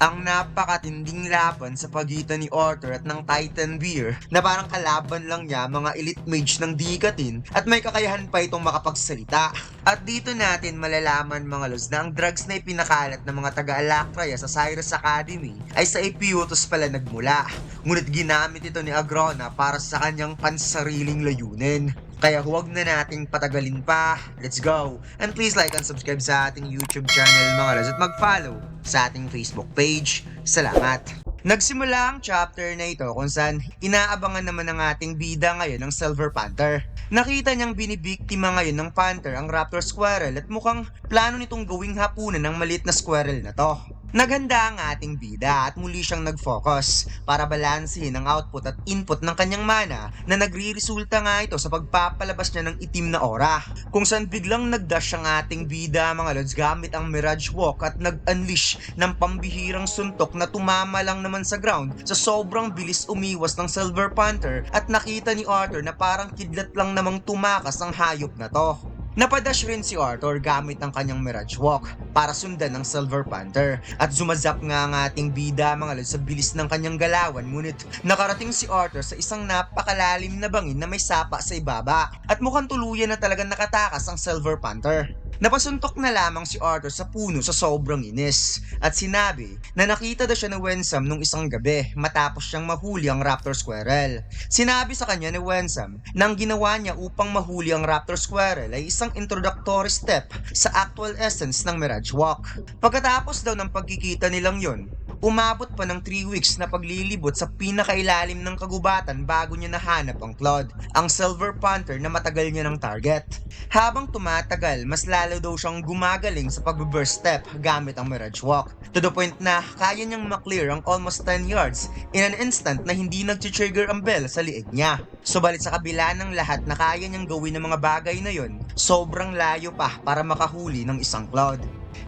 ang napakatinding laban sa pagitan ni Arthur at ng Titan Beer na parang kalaban lang niya mga elite mage ng Digatin at may kakayahan pa itong makapagsalita. At dito natin malalaman mga lods na ang drugs na ipinakalat ng mga taga-Alacraya sa Cyrus Academy ay sa Epeutus pala nagmula. Ngunit ginamit ito ni Agrona para sa kanyang pansariling layunin. Kaya huwag na nating patagalin pa. Let's go! And please like and subscribe sa ating YouTube channel mga lods at mag-follow sa ating Facebook page. Salamat! Nagsimula ang chapter na ito kung saan inaabangan naman ng ating bida ngayon ng Silver Panther. Nakita niyang binibiktima ngayon ng Panther ang Raptor Squirrel at mukhang plano nitong gawing hapunan ng maliit na squirrel na to. Naghanda ang ating bida at muli siyang nag-focus para balansehin ang output at input ng kanyang mana na nagre-resulta nga ito sa pagpapalabas niya ng itim na aura. Kung saan biglang nag-dash ang ating bida mga lods gamit ang Mirage Walk at nag-unleash ng pambihirang suntok na tumama lang naman sa ground sa sobrang bilis umiwas ng Silver Panther at nakita ni Arthur na parang kidlat lang namang tumakas ang hayop na to. Napadash rin si Arthur gamit ang kanyang Mirage Walk para sundan ng Silver Panther at zumazap nga ang ating bida mga lods sa bilis ng kanyang galawan ngunit nakarating si Arthur sa isang napakalalim na bangin na may sapa sa ibaba at mukhang tuluyan na talagang nakatakas ang Silver Panther. Napasuntok na lamang si Arthur sa puno sa sobrang inis at sinabi na nakita daw siya ni Wensam nung isang gabi matapos siyang mahuli ang Raptor Squirrel. Sinabi sa kanya ni Wensam na ang ginawa niya upang mahuli ang Raptor Squirrel ay isang introductory step sa actual essence ng Mirage Walk. Pagkatapos daw ng pagkikita nilang yon, umabot pa ng 3 weeks na paglilibot sa pinakailalim ng kagubatan bago niya nahanap ang Claude, ang Silver Panther na matagal niya ng target. Habang tumatagal, mas lalo daw siyang gumagaling sa pag-burst step gamit ang Mirage Walk. To the point na kaya niyang maklear ang almost 10 yards in an instant na hindi nag-trigger ang bell sa liig niya. Subalit sa kabila ng lahat na kaya niyang gawin ng mga bagay na yon, sobrang layo pa para makahuli ng isang Claude.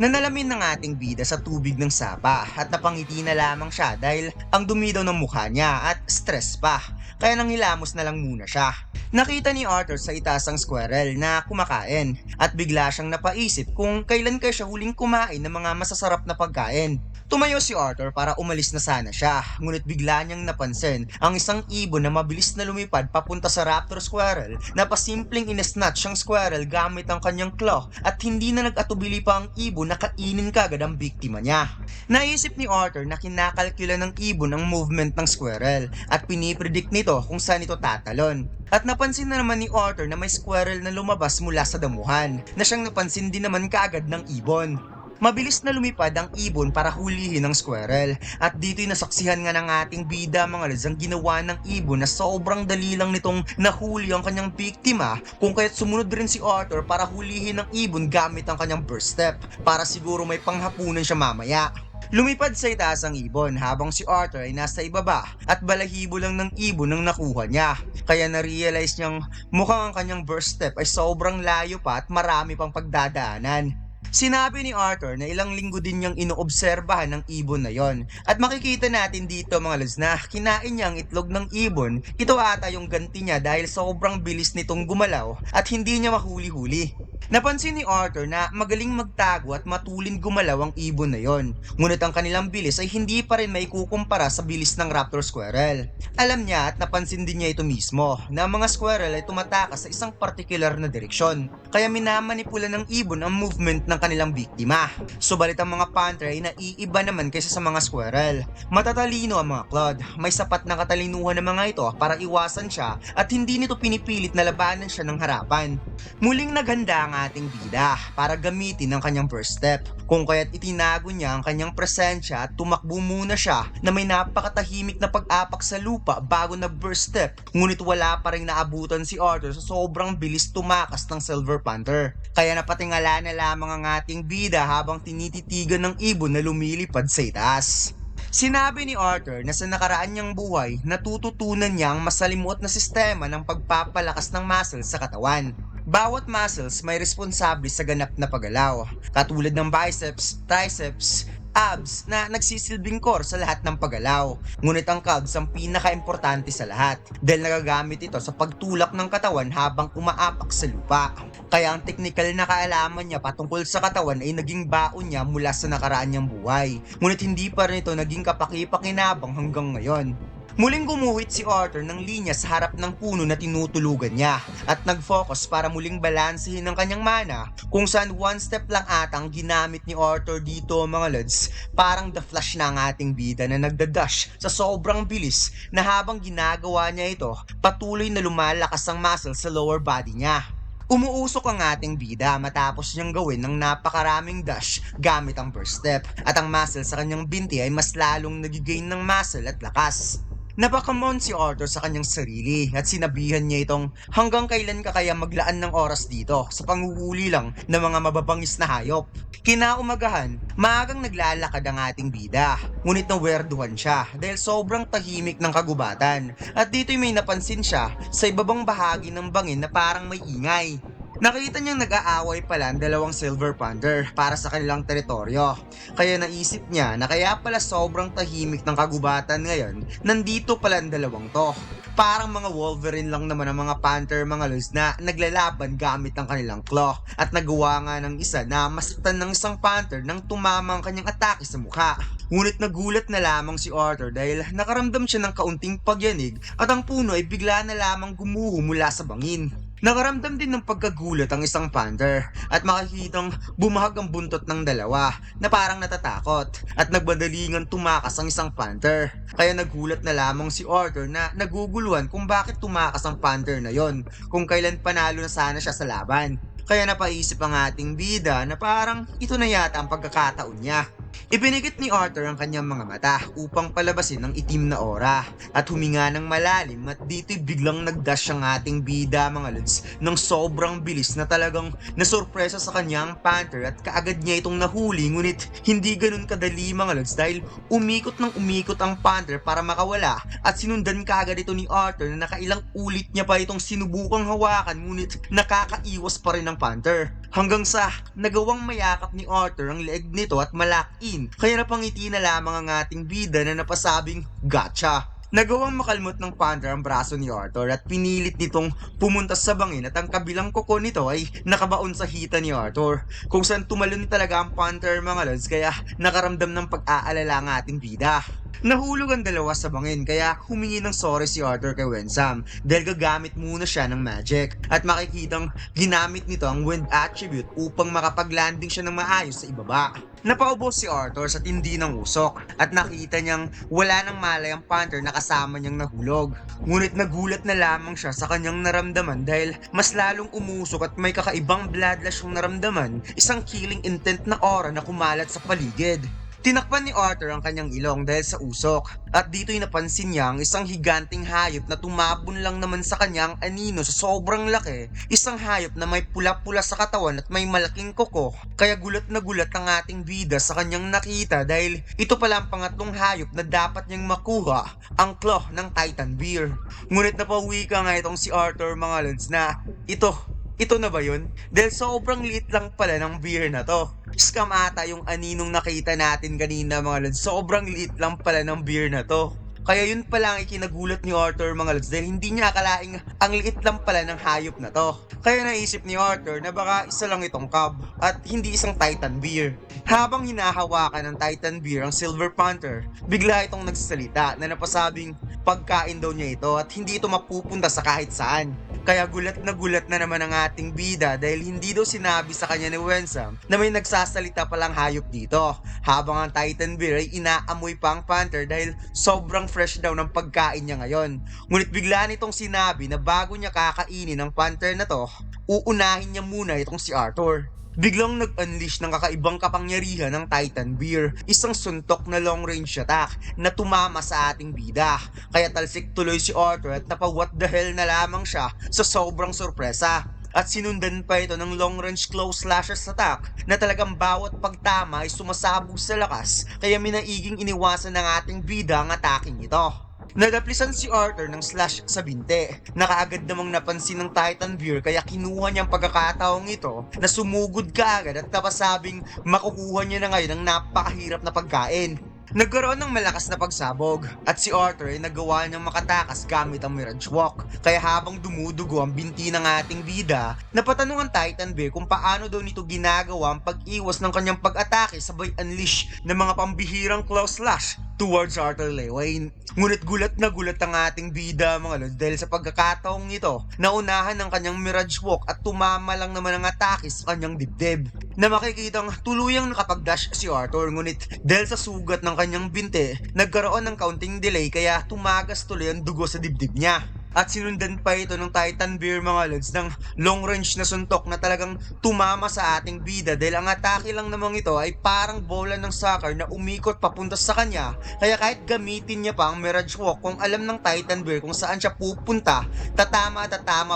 Nanalamin ng ating bida sa tubig ng sapa at napangiti na lamang siya dahil ang dumi daw ng mukha niya at stress pa, kaya nanghilamos na lang muna siya. Nakita ni Arthur sa itaas ang squirrel na kumakain at bigla siyang napaisip kung kailan kaya siya huling kumain ng mga masasarap na pagkain. Tumayo si Arthur para umalis na sana siya, ngunit bigla niyang napansin ang isang ibon na mabilis na lumipad papunta sa Raptor Squirrel na pasimpleng inesnatch ang squirrel gamit ang kanyang claw at hindi na nag-atubili pa ang ibon na kainin kagad ang biktima niya. Naisip ni Arthur na kinakalkula ng ibon ang movement ng squirrel at pinipredict nito kung saan ito tatalon. At napansin na naman ni Arthur na may squirrel na lumabas mula sa damuhan na siyang napansin din naman kaagad ng ibon. Mabilis na lumipad ang ibon para hulihin ang squirrel at dito'y nasaksihan nga ng ating bida mga lods ang ginawa ng ibon na sobrang dali lang nitong nahuli ang kanyang biktima kung kaya't sumunod rin si Arthur para hulihin ang ibon gamit ang kanyang burst step para siguro may panghapunan siya mamaya. Lumipad sa itaas ang ibon habang si Arthur ay nasa ibaba at balahibo lang ng ibon ang nakuha niya. Kaya na-realize niyang mukhang ang kanyang burst step ay sobrang layo pa at marami pang pagdadaanan. Sinabi ni Arthur na ilang linggo din niyang inoobserbahan ng ibon na yon at makikita natin dito mga lods na kinain niya ang itlog ng ibon. Ito ata yung ganti niya dahil sobrang bilis nitong gumalaw at hindi niya mahuli-huli. Napansin ni Arthur na magaling magtago at matulin gumalaw ang ibon na yon. Ngunit ang kanilang bilis ay hindi pa rin maikukumpara sa bilis ng Raptor Squirrel. Alam niya at napansin din niya ito mismo na ang mga squirrel ay tumatakas sa isang particular na direksyon. Kaya minamanipula ng ibon ang movement ng kanilang biktima. Subalit ang mga panther ay naiiba naman kaysa sa mga squirrel. Matatalino ang mga Claude. May sapat na katalinuhan ng mga ito para iwasan siya at hindi nito pinipilit na labanan siya ng harapan. Muling naghanda ang ating bida para gamitin ang kanyang burst step kung kaya't itinago niya ang kanyang presensya at tumakbo muna siya na may napakatahimik na pag-apak sa lupa bago nag-burst step ngunit wala pa rin naabutan si Arthur sa sobrang bilis tumakas ng Silver Panther. Kaya napatingala na lamang ang ating bida habang tinititigan ng ibon na lumilipad sa itaas. Sinabi ni Arthur na sa nakaraan niyang buhay natututunan niya ang masalimuot na sistema ng pagpapalakas ng muscles sa katawan. Bawat muscles may responsable sa ganap na paggalaw, katulad ng biceps, triceps, abs na nagsisilbing core sa lahat ng paggalaw. Ngunit ang calves ang pinaka-importante sa lahat dahil nagagamit ito sa pagtulak ng katawan habang umaapak sa lupa. Kaya ang teknikal na kaalaman niya patungkol sa katawan ay naging baon niya mula sa nakaraan niyang buhay. Ngunit hindi pa rin ito naging kapaki-pakinabang hanggang ngayon. Muling gumuhit si Arthur ng linya sa harap ng puno na tinutulugan niya at nag-focus para muling balansehin ang kanyang mana kung saan one step lang atang ginamit ni Arthur dito mga lods. Parang the Flash na ang ating bida na nagdadash sa sobrang bilis na habang ginagawa niya ito, patuloy na lumalakas ang muscle sa lower body niya. Umuusok ang ating bida matapos niyang gawin ng napakaraming dash gamit ang burst step at ang muscle sa kanyang binti ay mas lalong nagigain ng muscle at lakas. Napakamon si Arthur sa kanyang sarili at sinabihan niya itong hanggang kailan ka kaya maglaan ng oras dito sa panghuhuli lang ng mga mababangis na hayop. Kinaumagahan, maagang naglalakad ang ating bida, ngunit nawerduhan siya dahil sobrang tahimik ng kagubatan at dito'y may napansin siya sa ibabang bahagi ng bangin na parang may ingay. Nakita niyang nag-aaway pala ang dalawang Silver Panther para sa kanilang teritoryo. Kaya naisip niya na kaya pala sobrang tahimik ng kagubatan ngayon, nandito pala ang dalawang to. Parang mga Wolverine lang naman ang mga Panther mga lods na naglalaban gamit ang kanilang claw at nagawa nga ng isa na masaktan ng isang Panther nang tumama ang kanyang atake sa mukha. Ngunit nagulat na lamang si Arthur dahil nakaramdam siya ng kaunting pagyanig at ang puno ay bigla na lamang gumuho mula sa bangin. Nakaramdam din ng pagkagulat ang isang panther at makikitang bumahag ang buntot ng dalawa na parang natatakot at nagbadalingan tumakas ang isang panther. Kaya nagulat na lamang si Arthur na naguguluhan kung bakit tumakas ang panther na yon kung kailan panalo na sana siya sa laban. Kaya napaisip ang ating bida na parang ito na yata ang pagkakataon niya. Ipinigit ni Arthur ang kanyang mga mata upang palabasin ang itim na aura at huminga ng malalim at dito'y biglang nagdash ang ating bida mga lods ng sobrang bilis na talagang nasurpresa sa kanyang panther at kaagad niya itong nahuli ngunit hindi ganun kadali mga lods dahil umikot ng umikot ang panther para makawala at sinundan kaagad ito ni Arthur na nakailang ulit niya pa itong sinubukang hawakan ngunit nakakaiwas pa rin ang panther. Hanggang sa nagawang mayakap ni Arthur ang leeg nito at malakin. Kaya napangiti na lamang ang ating bida na napasabing gotcha. Nagawang makalmot ng panther ang braso ni Arthur at pinilit nitong pumunta sa bangin at ang kabilang kuko nito ay nakabaon sa hita ni Arthur kung saan tumalon talaga ang panther mga lods kaya nakaramdam ng pag-aalala ang ating bida. Nahulog ang dalawa sa bangin kaya humingi ng sorry si Arthur kay Wensam dahil gagamit muna siya ng magic at makikitang ginamit nito ang wind attribute upang makapag-landing siya ng maayos sa ibaba. Napaubos si Arthur sa tindi ng usok at nakita niyang wala nang malay ang panther na kasama niyang nahulog. Ngunit nagulat na lamang siya sa kanyang naramdaman dahil mas lalong umusok at may kakaibang bloodlash yung naramdaman, isang killing intent na aura na kumalat sa paligid. Tinakpan ni Arthur ang kanyang ilong dahil sa usok at dito'y napansin niya ang isang higanting hayop na tumabon lang naman sa kanyang anino sa sobrang laki. Isang hayop na may pula-pula sa katawan at may malaking kuko. Kaya gulat na gulat ang ating bida sa kanyang nakita dahil ito pala ang pangatlong hayop na dapat niyang makuha, ang claw ng Titan Bear. Ngunit napauwi ka nga itong si Arthur mga lods na ito na ba yun? Dahil sobrang liit lang pala ng beer na to. Scam ata yung aninong nakita natin kanina mga lods. Sobrang liit lang pala ng beer na to. Kaya yun pala ang ikinagulat ni Arthur mga lods dahil hindi niya akalaing ang liit lang pala ng hayop na to. Kaya naisip ni Arthur na baka isa lang itong cub at hindi isang Titan Bear. Habang hinahawakan ng Titan Bear ang Silver Panther, bigla itong nagsasalita na napasabing pagkain daw niya ito at hindi ito mapupunta sa kahit saan. Kaya gulat na naman ang ating bida dahil hindi daw sinabi sa kanya ni Wensam na may nagsasalita palang hayop dito. Habang ang Titan Bear ay inaamoy pa ang Panther dahil sobrang fresh daw ng pagkain niya ngayon. Ngunit bigla nitong sinabi na bago niya kakainin ang Panther na to, uunahin niya muna itong si Arthur. Biglang nag-unleash ng kakaibang kapangyarihan ng Titan Bear, isang suntok na long range attack na tumama sa ating bida. Kaya talsik tuloy si Arthur at napa what the hell na lamang siya sa sobrang sorpresa. At sinundan pa ito ng long range close slashes attack na talagang bawat pagtama ay sumasabog sa lakas kaya minaiging iniwasan ng ating bida ang ataking ito. Nadaplisan si Arthur ng slash sa binte. Nakaagad namang napansin ng Titan Beer kaya kinuha niyang pagkakataong ito na sumugod kaagad at napasabing makukuha niya na ngayon ang napakahirap na pagkain. Nagkaroon ng malakas na pagsabog at si Arthur ay nagawa niyang makatakas gamit ang Mirage Walk. Kaya habang dumudugo ang binti ng ating bida, napatanong ang Titan Bear kung paano daw nito ginagawa ang pag-iwas ng kanyang pag-atake sabay unleash ng mga pambihirang claw slash towards Arthur Lewin. Ngunit gulat na gulat ang ating bida mga lord dahil sa pagkakataong ito, naunahan ng kanyang Mirage Walk at tumama lang naman ang atake sa kanyang dibdib. Na makikitang tuluyang nakapag-dash si Arthur ngunit dahil sa sugat ng kanyang binte, nagkaroon ng counting delay kaya tumagas tuloy ang dugo sa dibdib niya. At sinundan pa ito ng Titan Bear mga lods ng long range na suntok na talagang tumama sa ating bida dahil ang atake lang namang ito ay parang bola ng soccer na umikot papunta sa kanya kaya kahit gamitin niya pa ang Mirage Walk kung alam ng Titan Bear kung saan siya pupunta, tatama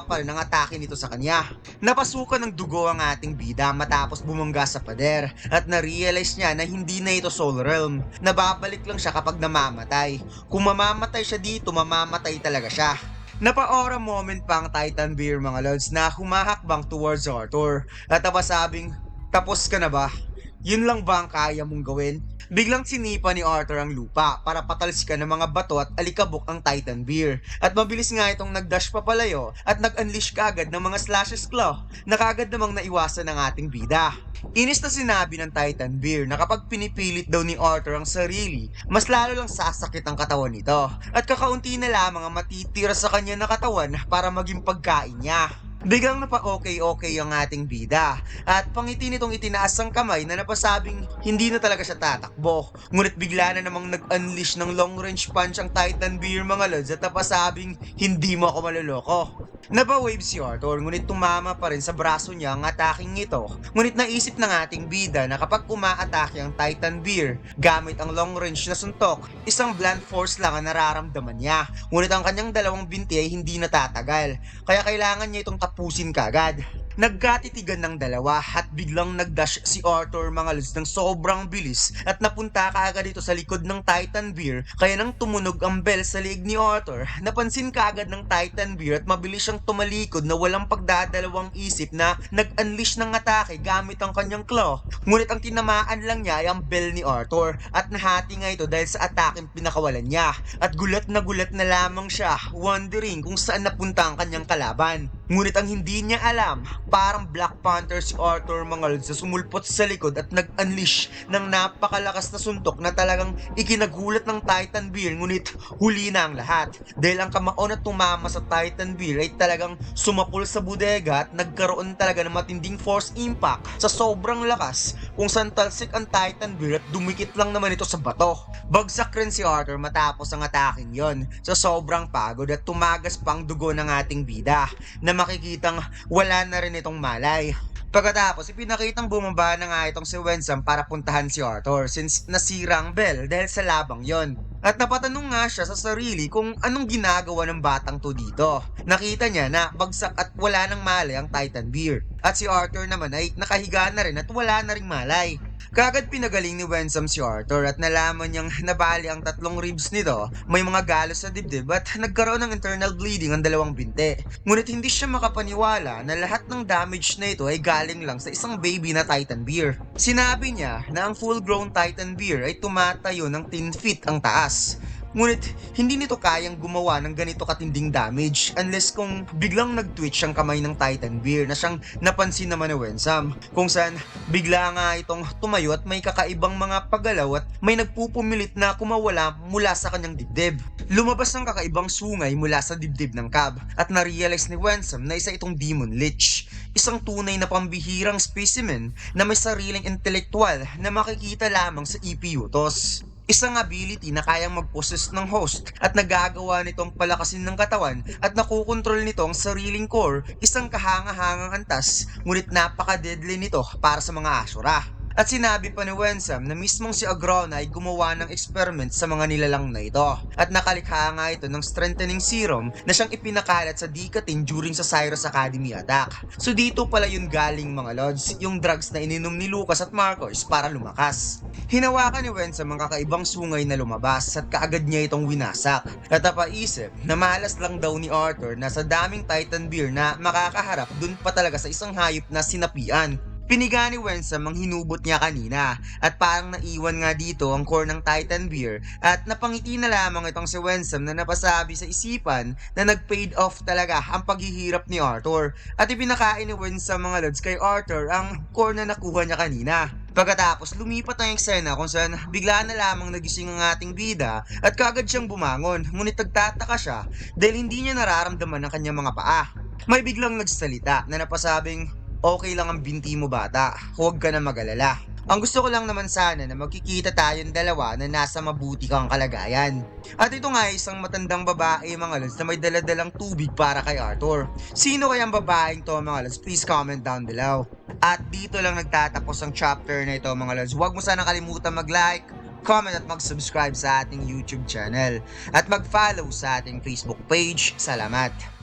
pa rin ang atake nito sa kanya. Napasukan ng dugo ang ating bida matapos bumangga sa pader at na-realize niya na hindi na ito Soul Realm. Nababalik lang siya kapag namamatay. Kung mamamatay siya dito, mamamatay talaga siya. Napa-aura moment pa ang Titan Bear mga lods na humahakbang towards Arthur at sabing, tapos ka na ba? Yun lang ba ang kaya mong gawin? Biglang sinipa ni Arthur ang lupa para patalsikan ng mga bato at alikabok ang Titan Bear. At mabilis nga itong nagdash papalayo at nag-unleash kaagad ng mga slashes claw na kaagad namang naiwasan ng ating bida. Inis na sinabi ng Titan Bear na kapag pinipilit daw ni Arthur ang sarili, mas lalo lang sasakit ang katawan nito at kakaunti na lamang ang matitira sa kanya na katawan para maging pagkain niya. Biglang napa-okay ang ating bida at pangiti nitong itinaas ang kamay na napasabing hindi na talaga siya tatakbo. Ngunit bigla na namang nag-unleash ng long range punch ang Titan Bear mga lods at napasabing hindi mo ako maloloko. Napa-wave si Arthur ngunit tumama pa rin sa braso niya ang ataking ito. Ngunit naisip ng ating bida na kapag umaatake ang Titan Bear gamit ang long range na suntok, isang blunt force lang ang nararamdaman niya. Ngunit ang kanyang dalawang binti ay hindi natatagal. Kaya kailangan niya itong tapusin kagad. Nagkatitigan ng dalawa at biglang nagdash si Arthur mga lods ng sobrang bilis at napunta kaagad ito sa likod ng Titan Bear kaya nang tumunog ang bell sa liig ni Arthur, napansin kaagad ng Titan Bear at mabilis siyang tumalikod na walang pagdadalawang isip na nag-unleash ng atake gamit ang kanyang claw. Ngunit ang tinamaan lang niya ay ang bell ni Arthur at nahati nga ito dahil sa atake pinakawalan niya at gulat na lamang siya wondering kung saan napunta ang kanyang kalaban. Ngunit ang hindi niya alam, parang Black Panther si Arthur mga lods na sumulpot sa likod at nag-unleash ng napakalakas na suntok na talagang ikinagulat ng Titan Bear ngunit huli na ang lahat. Dahil ang kamao na tumama sa Titan Bear ay talagang sumapul sa bodega at nagkaroon talaga ng matinding force impact sa sobrang lakas kung saan talsik ang Titan Bear at dumikit lang naman ito sa bato. Bagsak rin si Arthur matapos ang ataking yon sa sobrang pagod at tumagas pang dugo ng ating bida na makikitang wala na rin itong malay. Pagkatapos, ipinakitang bumaba na nga itong si Wensam para puntahan si Arthur since nasira ang bell dahil sa labang yon. At napatanong nga siya sa sarili kung anong ginagawa ng batang to dito. Nakita niya na bagsak at wala nang malay ang Titan Bear. At si Arthur naman ay nakahiga na rin at wala na ring malay. Kagad pinagaling ni Wensam si Arthur at nalaman niyang nabali ang 3 ribs nito, may mga galos sa dibdib at nagkaroon ng internal bleeding ang 2 binte. Ngunit hindi siya makapaniwala na lahat ng damage na ito ay galing lang sa isang baby na Titan Bear. Sinabi niya na ang full-grown Titan Bear ay tumatayo ng 10 feet ang taas. Ngunit hindi nito kayang gumawa ng ganito katinding damage unless kung biglang nag-twitch ang kamay ng Titan Bear na siyang napansin naman ni Wensam kung saan bigla nga itong tumayo at may kakaibang mga paggalaw at may nagpupumilit na kumawala mula sa kanyang dibdib. Lumabas ng kakaibang sungay mula sa dibdib ng cab at na-realize ni Wensam na isa itong Demon Lich. Isang tunay na pambihirang specimen na may sariling intelektual na makikita lamang sa EP-Utos. Isang ability na kayang mag-possess ng host at nagagawa nitong palakasin ng katawan at nakukontrol nito ang sariling core, isang kahanga-hangang antas, ngunit napaka-deadly nito para sa mga asura. At sinabi pa ni Wensam na mismong si Agrona ay gumawa ng experiment sa mga nilalang na ito. At nakalikha nga ito ng strengthening serum na siyang ipinakalat sa Dikatin during sa Cyrus Academy attack. So dito pala yun galing mga lods, yung drugs na ininom ni Lucas at Marcos para lumakas. Hinawakan ni Wensam ang kakaibang sungay na lumabas at kaagad niya itong winasak. At napaisip na malas lang daw ni Arthur na sa daming Titan Beer na makakaharap dun pa talaga sa isang hayop na sinapian. Piniga ni Wensam ang hinubot niya kanina at parang naiwan nga dito ang core ng Titan Beer at napangiti na lamang itong si Wensam na napasabi sa isipan na nag-paid off talaga ang paghihirap ni Arthur at ipinakain ni Wensam mga lods kay Arthur ang core na nakuha niya kanina. Pagkatapos lumipat ang eksena kung saan bigla na lamang nagising ang ating bida at kagad siyang bumangon ngunit nagtataka siya dahil hindi niya nararamdaman ang kanyang mga paa. May biglang nagsalita na napasabing, "Okay lang ang binti mo bata, huwag ka na mag-alala. Ang gusto ko lang naman sana na magkikita tayong dalawa na nasa mabuti kang kalagayan." At ito nga ay isang matandang babae mga lods na may daladalang tubig para kay Arthur. Sino kayang babaeng to mga lods? Please comment down below. At dito lang nagtatapos ang chapter na ito mga lods. Huwag mo sana kalimutan mag-like, comment at mag-subscribe sa ating YouTube channel. At mag-follow sa ating Facebook page. Salamat!